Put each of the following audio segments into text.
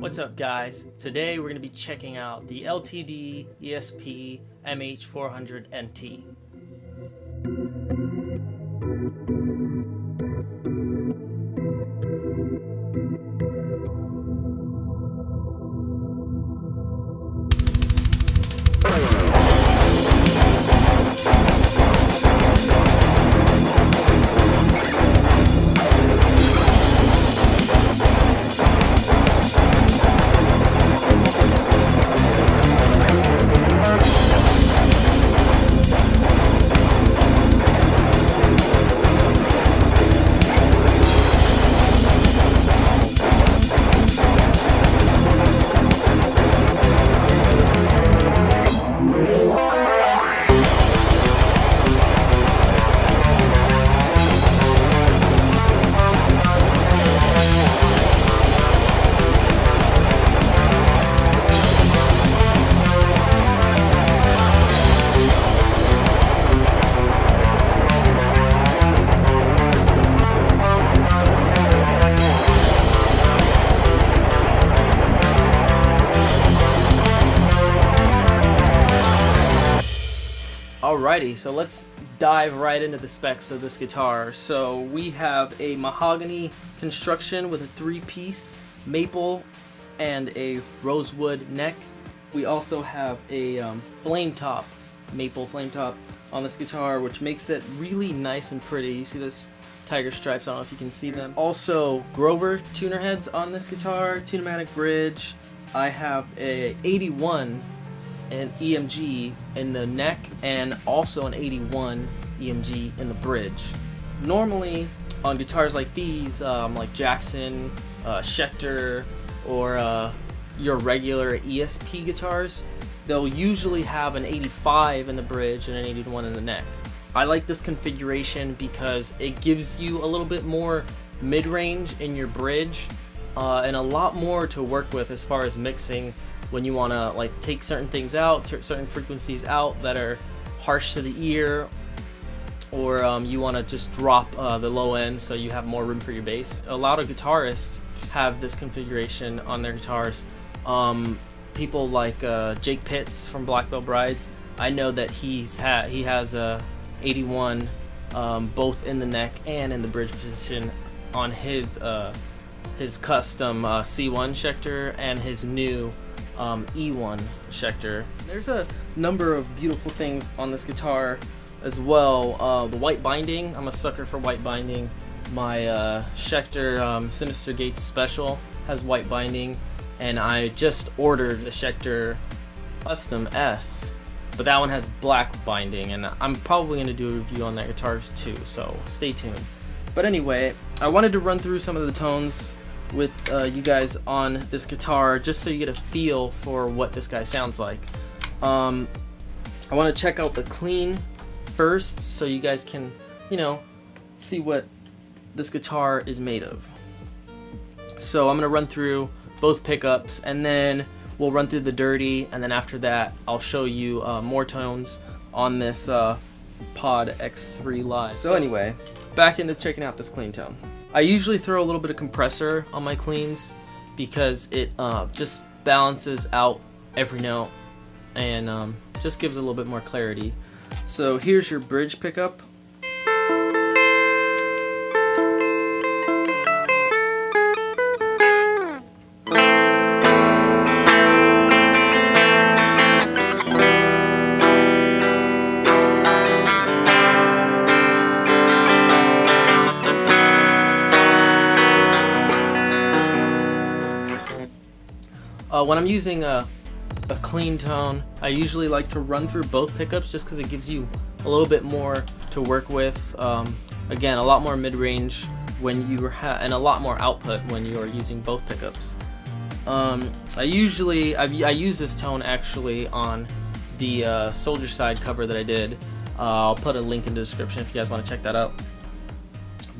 What's up guys? Today we're going to be checking out the LTD ESP MH-400NT. Alrighty, so let's dive right into the specs of this guitar. So we have a mahogany construction with a 3-piece maple and a rosewood neck. We also have a flame top, maple flame top on this guitar, which makes it really nice and pretty. You see this tiger stripes, I don't know if you can see them. There's also Grover tuner heads on this guitar, tune-o-matic bridge. I have a 81 an EMG in the neck and also an 81 EMG in the bridge. Normally on guitars like these, like Jackson, Schecter, or your regular ESP guitars, they'll usually have an 85 in the bridge and an 81 in the neck. I like this configuration because it gives you a little bit more mid-range in your bridge and a lot more to work with as far as mixing when you want to like take certain things out, certain frequencies out that are harsh to the ear, or you want to just drop the low end so you have more room for your bass. A lot of guitarists have this configuration on their guitars. People like Jake Pitts from Black Veil Brides, I know that he has a 81 both in the neck and in the bridge position on his custom C1 Schecter and his new E1 Schecter. There's a number of beautiful things on this guitar as well. The white binding, I'm a sucker for white binding. My Schecter Sinister Gates Special has white binding, and I just ordered the Schecter Custom S, but that one has black binding, and I'm probably going to do a review on that guitar too, so stay tuned. But anyway, I wanted to run through some of the tones with you guys on this guitar just so you get a feel for what this guy sounds like. I want to check out the clean first so you guys can, see what this guitar is made of. So I'm going to run through both pickups and then we'll run through the dirty, and then after that I'll show you more tones on this Pod X3 Live. So anyway, back into checking out this clean tone. I usually throw a little bit of compressor on my cleans because it just balances out every note and just gives a little bit more clarity. So here's your bridge pickup. When I'm using a clean tone, I usually like to run through both pickups just because it gives you a little bit more to work with. Again, a lot more mid-range when you and a lot more output when you are using both pickups. I use this tone actually on the Soldier Side cover that I did. I'll put a link in the description if you guys want to check that out.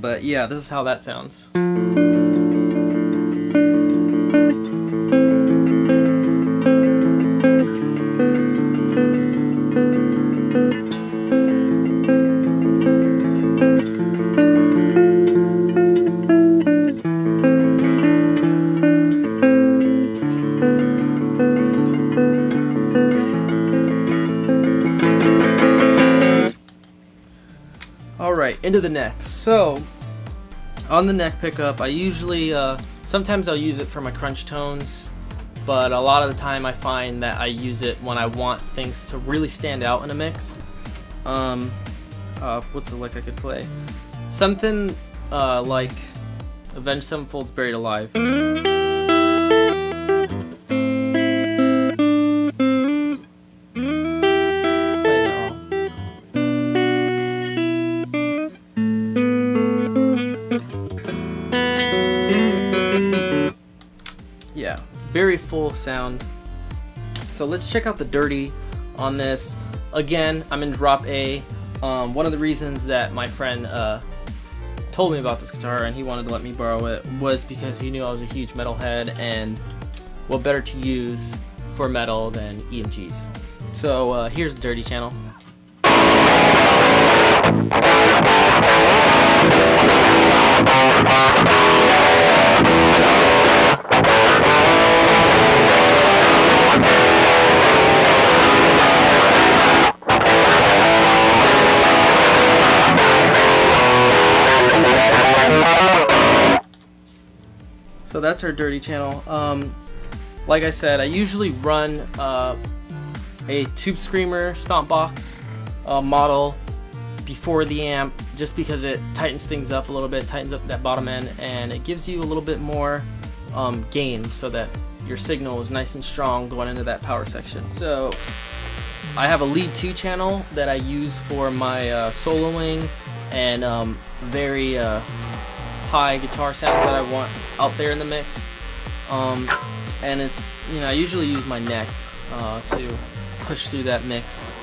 But yeah, this is how that sounds. Alright, into the neck. So, on the neck pickup, I usually, sometimes I'll use it for my crunch tones, but a lot of the time I find that I use it when I want things to really stand out in a mix. What's a lick I could play? Something like Avenged Sevenfold's Buried Alive. Yeah, very full sound. So let's check out the dirty on this. Again, I'm in drop A. One of the reasons that my friend told me about this guitar and he wanted to let me borrow it was because he knew I was a huge metalhead, and what better to use for metal than EMGs. So here's the dirty channel. So that's our dirty channel. Like I said, I usually run a Tube Screamer Stomp Box model before the amp, just because it tightens things up a little bit, tightens up that bottom end, and it gives you a little bit more gain so that your signal is nice and strong going into that power section. So I have a lead 2 channel that I use for my soloing and very high guitar sounds that I want out there in the mix. And it's, you know, I usually use my neck to push through that mix.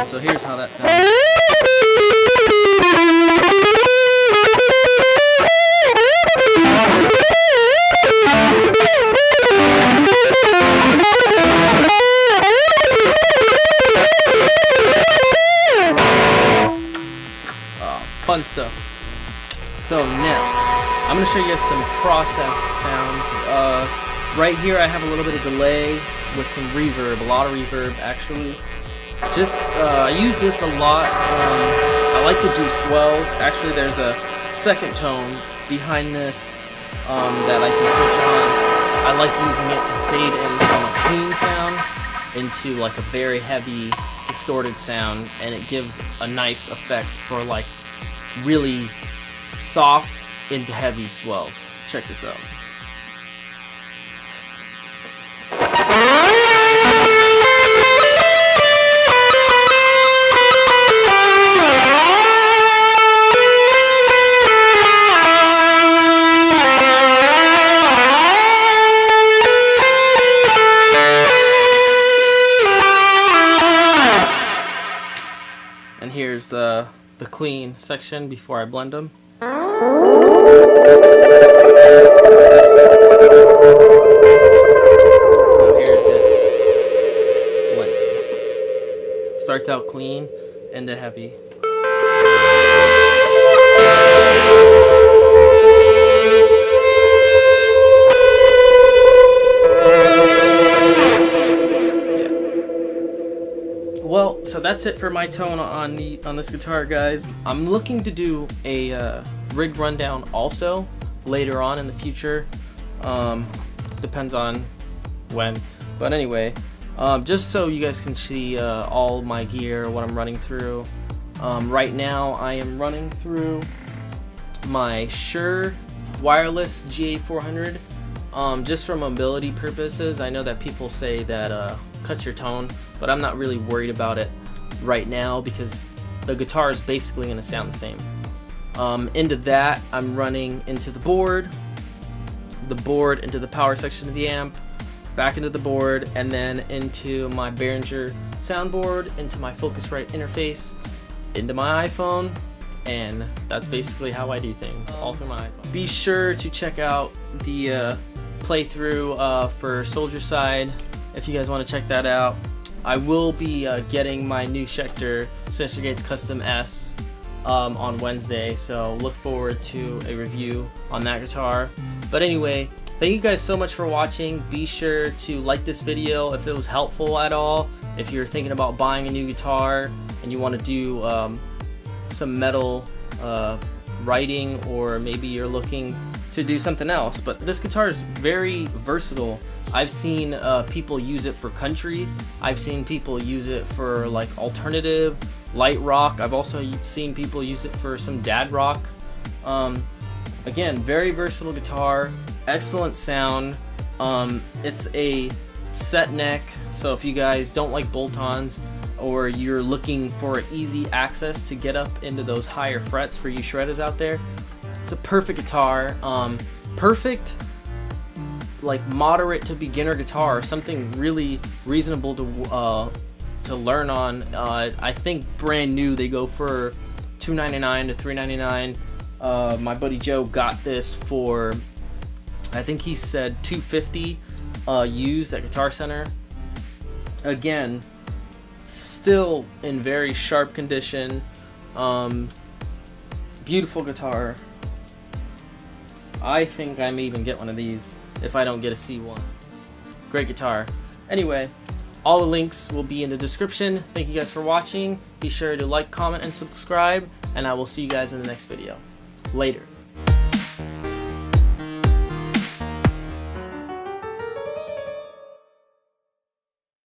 So here's how that sounds. Fun stuff. So now, I'm going to show you guys some processed sounds. Right here I have a little bit of delay with some reverb, a lot of reverb actually. I use this a lot. I like to do swells. Actually, there's a second tone behind this that I can switch on. I like using it to fade in from a clean sound into like a very heavy distorted sound, and it gives a nice effect for like really soft into heavy swells. Check this out. And here's the clean section before I blend them. Here's it blended. Starts out clean into heavy. Well, so that's it for my tone on this guitar, guys. I'm looking to do a rig rundown also later on in the future. Depends on when, but anyway, just so you guys can see all my gear, what I'm running through. Right now I am running through my Shure wireless GA400 just for mobility purposes. I know that people say that cuts your tone, but I'm not really worried about it right now because the guitar is basically going to sound the same. Into that, I'm running into the board into the power section of the amp, back into the board, and then into my Behringer soundboard, into my Focusrite interface, into my iPhone, and that's basically how I do things, all through my iPhone. Be sure to check out the playthrough for Soldier Side if you guys want to check that out. I will be getting my new Schecter Sinister Gates Custom S on Wednesday, so look forward to a review on that guitar. But anyway, thank you guys so much for watching. Be sure to like this video if it was helpful at all. If you're thinking about buying a new guitar and you want to do some metal writing, or maybe you're looking to do something else. But this guitar is very versatile. I've seen people use it for country. I've seen people use it for like alternative, light rock. I've also seen people use it for some dad rock. Again, very versatile guitar, excellent sound. It's a set neck, so if you guys don't like bolt-ons, or you're looking for easy access to get up into those higher frets for you shredders out there, it's a perfect guitar. Perfect like moderate to beginner guitar, something really reasonable to learn on. I think brand new they go for $299 to $399. My buddy Joe got this for, I think he said $250 used at Guitar Center. Again, still in very sharp condition. Beautiful guitar. I think I may even get one of these if I don't get a C1. Great guitar. Anyway, all the links will be in the description. Thank you guys for watching. Be sure to like, comment, and subscribe, and I will see you guys in the next video. Later.